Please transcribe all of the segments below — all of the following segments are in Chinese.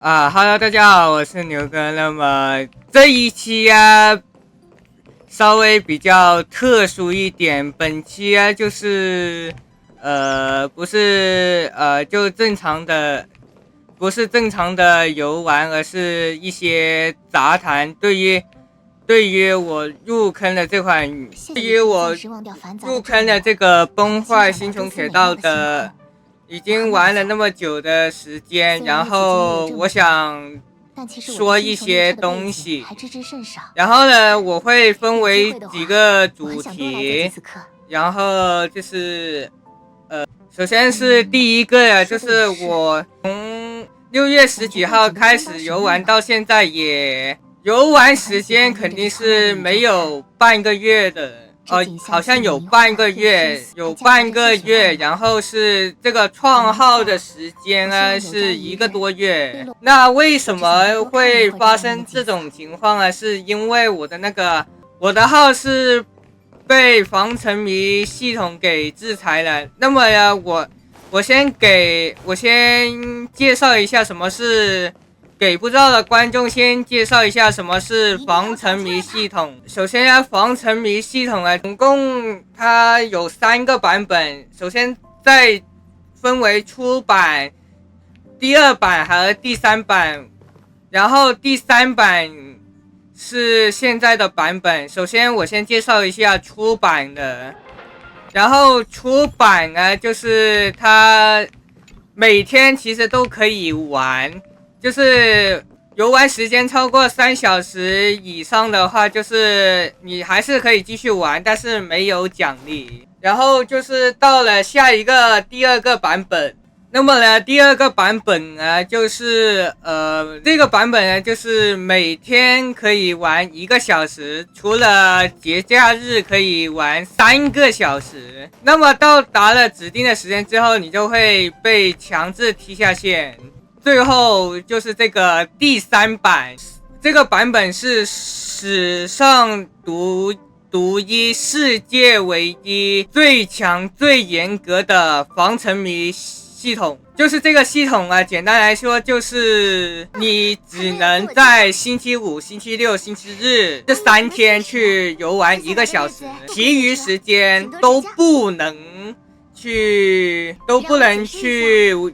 Hello，大家好，我是牛哥。那么这一期稍微比较特殊一点，本期就是不是就正常的，不是正常的游玩，而是一些杂谈。对于我入坑的这个崩坏星穹铁道的。已经玩了那么久的时间，然后我想说一些东西，然后呢，我会分为几个主题，然后就是首先是第一个呀，就是我从6月10几号开始游玩到现在，也游玩时间肯定是没有半个月的。好像有半个月，然后是这个创号的时间是1个多月。那为什么会发生这种情况呢？是因为我的号是被防沉迷系统给制裁了。那么呀，我先介绍一下什么是。给不知道的观众先介绍一下什么是防沉迷系统。首先防沉迷系统总共它有3个版本，首先再分为初版、第2版和第3版，然后第3版是现在的版本。首先我先介绍一下初版的，然后初版就是它每天其实都可以玩。就是游玩时间超过3小时以上的话，就是你还是可以继续玩，但是没有奖励。然后就是到了下一个第2个版本，那么呢，第2个版本就是这个版本就是每天可以玩1个小时，除了节假日可以玩3个小时。那么到达了指定的时间之后，你就会被强制踢下线。最后就是这个第3版，这个版本是史上独一、世界唯一、最强、最严格的防沉迷系统。就是这个系统简单来说就是你只能在星期五、星期六、星期日这3天去游玩1个小时，其余时间都不能去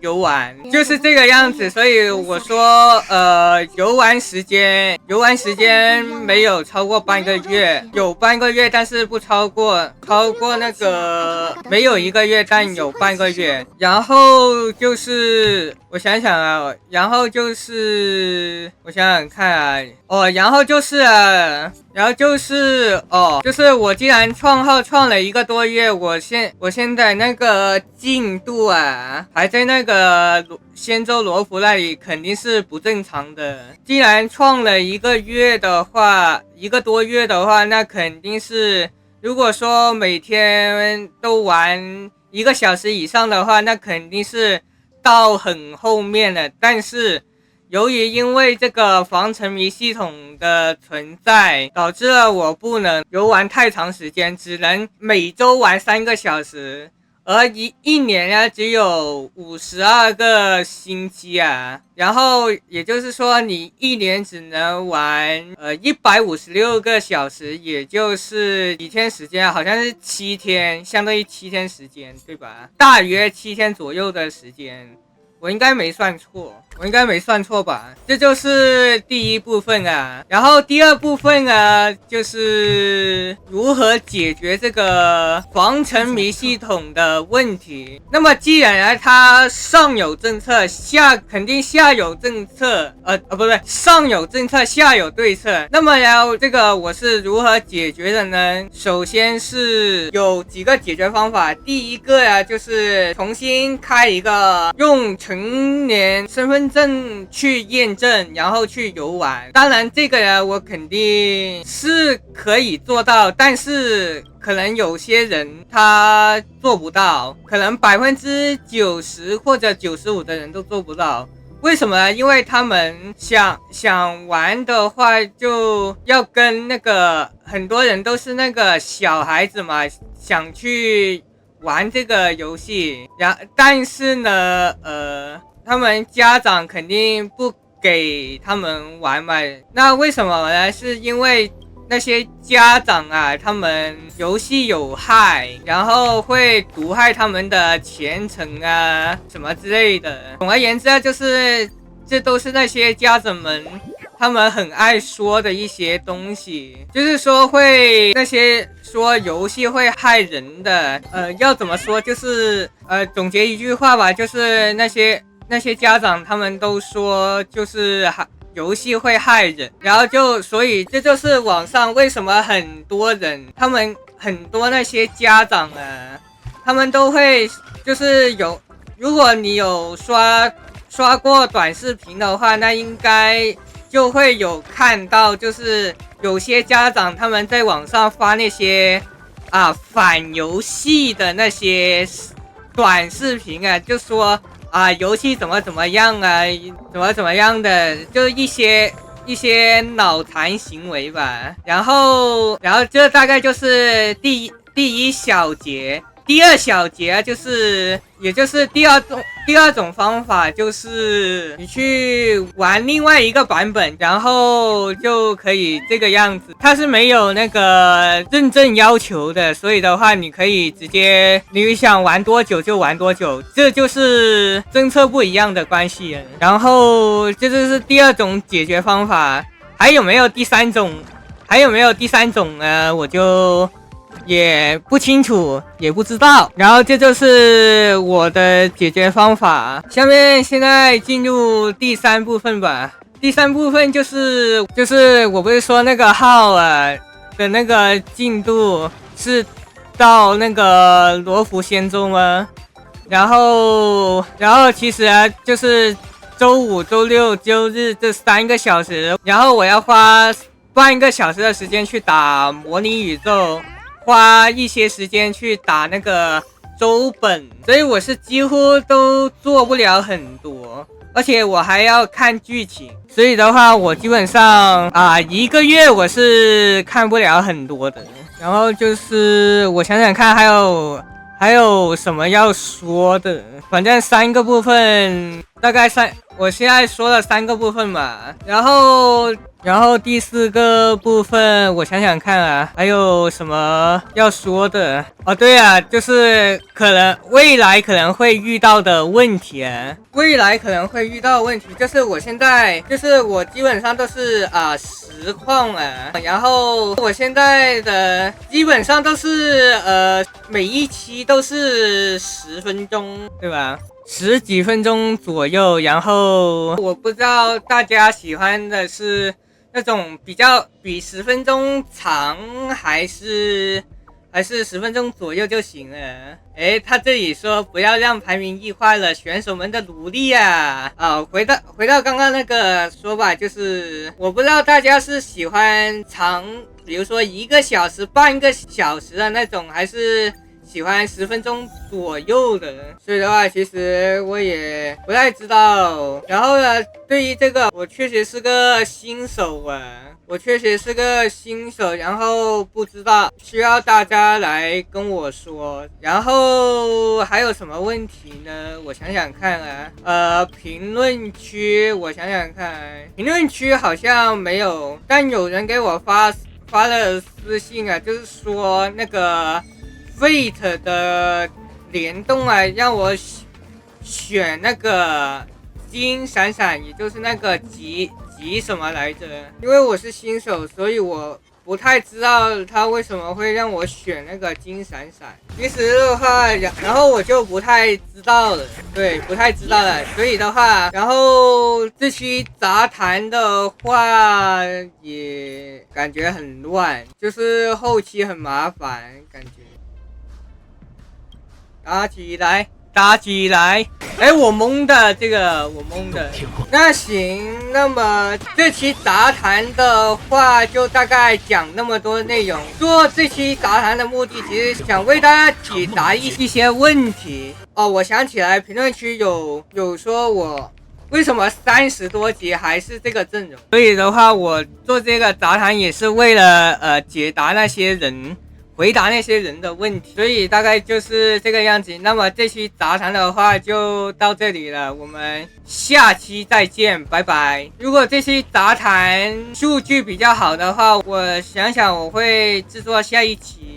游玩，就是这个样子。所以我说游玩时间没有超过半个月，有半个月但是不超过那个没有1个月但有半个月。然后就是我想想看就是我既然创号创了1个多月，我现在那个进度还在那个仙舟罗浮那里，肯定是不正常的。既然创了1个多月的话，那肯定是，如果说每天都玩1个小时以上的话，那肯定是到很后面了。但是由于因为这个防沉迷系统的存在，导致了我不能游玩太长时间，只能每周玩3个小时，而一年只有52个星期然后也就是说你一年只能玩156个小时，也就是几天时间好像是7天，相当于7天时间，对吧？大约7天左右的时间。我应该没算错吧？这就是第一部分然后第2部分就是如何解决这个防沉迷系统的问题。那么既然它上有政策，肯定下有政策，上有政策下有对策。那么这个我是如何解决的呢？首先是有几个解决方法。第一个就是重新开一个用成年身份证去验证，然后去游玩。当然这个我肯定是可以做到，但是可能有些人他做不到，可能90%或者95%的人都做不到。为什么呢？因为他们想玩的话，就要跟那个很多人都是那个小孩子嘛，想去玩这个游戏，但是呢他们家长肯定不给他们玩嘛。那为什么呢？是因为那些家长啊，他们游戏有害，然后会毒害他们的前程啊，什么之类的。总而言之啊，就是这都是那些家长们他们很爱说的一些东西，就是说会那些说游戏会害人的，要怎么说？就是总结一句话吧，就是那些家长他们都说就是游戏会害人，然后所以这就是网上为什么很多人，他们很多那些家长啊，他们都会就是如果你有刷过短视频的话，那应该就会有看到，就是有些家长他们在网上发那些反游戏的那些短视频啊，就说游戏怎么样啊，怎么样的，就一些脑残行为吧。然后这大概就是第一小节。第二小节也就是第二种方法，就是你去玩另外一个版本，然后就可以这个样子。它是没有那个认证要求的，所以的话你可以直接你想玩多久就玩多久，这就是政策不一样的关系。然后这就是第二种解决方法。还有没有第三种呢？我就也不清楚，也不知道。然后这就是我的解决方法。现在进入第三部分吧。第三部分就是我不是说那个号的那个进度是到那个罗浮仙踪吗？然后其实就是周五、周六、周日这3个小时，然后我要花半个小时的时间去打模拟宇宙，花一些时间去打那个周本，所以我是几乎都做不了很多，而且我还要看剧情，所以的话我基本上1个月我是看不了很多的。然后就是我想想看还有什么要说的，反正3个部分，大概我现在说了3个部分嘛，然后第4个部分我想想看还有什么要说的。对就是未来可能会遇到的问题就是我现在就是我基本上都是实况然后我现在的基本上都是每一期都是10分钟，对吧？10几分钟左右。然后我不知道大家喜欢的是那种比10分钟长还是10分钟左右就行了。他这里说不要让排名异化了选手们的努力回到刚刚那个说法，就是我不知道大家是喜欢长，比如说1个小时、半个小时的那种，还是喜欢10分钟左右的。所以的话其实我也不太知道。然后呢，对于这个我确实是个新手然后不知道，需要大家来跟我说。然后还有什么问题呢？我想想看评论区我想想看，评论区好像没有，但有人给我发了私信就是说那个Fate 的联动让我选那个金闪闪，也就是那个吉什么来着？因为我是新手，所以我不太知道他为什么会让我选那个金闪闪。其实的话，然后我就不太知道了，对，不太知道了。所以的话，然后这期杂谈的话也感觉很乱，就是后期很麻烦，感觉。打起来！我懵的，我懵的。那行，那么这期杂谈的话，就大概讲那么多内容。做这期杂谈的目的，其实想为大家解答一些问题。我想起来，评论区有说我为什么30多集还是这个阵容？所以的话，我做这个杂谈也是为了解答那些人回答那些人的问题，所以大概就是这个样子。那么这期杂谈的话就到这里了，我们下期再见，拜拜。如果这期杂谈数据比较好的话，我想想我会制作下一期。